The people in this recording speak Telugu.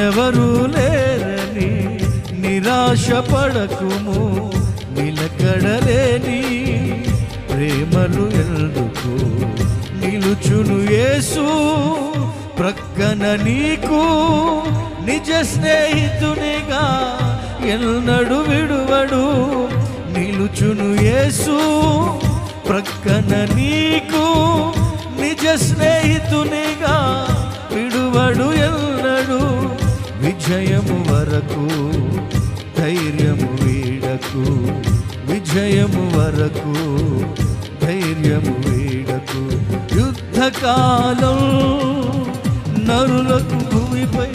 ఎవరు లేరని నిరాశపడకుము, నిలకడలేని ప్రేమలు ఎందుకు నిలుచును యేసు ప్రక్కన నీకు, నిజ స్నేహితునిగా ఎన్నడు విడువడు. నిలుచును యేసు ప్రక్కన నీకు, నిజ స్నేహితునిగా విడువడు ఎన్నడు. విజయము వరకు ధైర్యము వీడకు, విజయము వరకు ధైర్యము వీడకు. యుద్ధకాలం నరులకు భూమిపై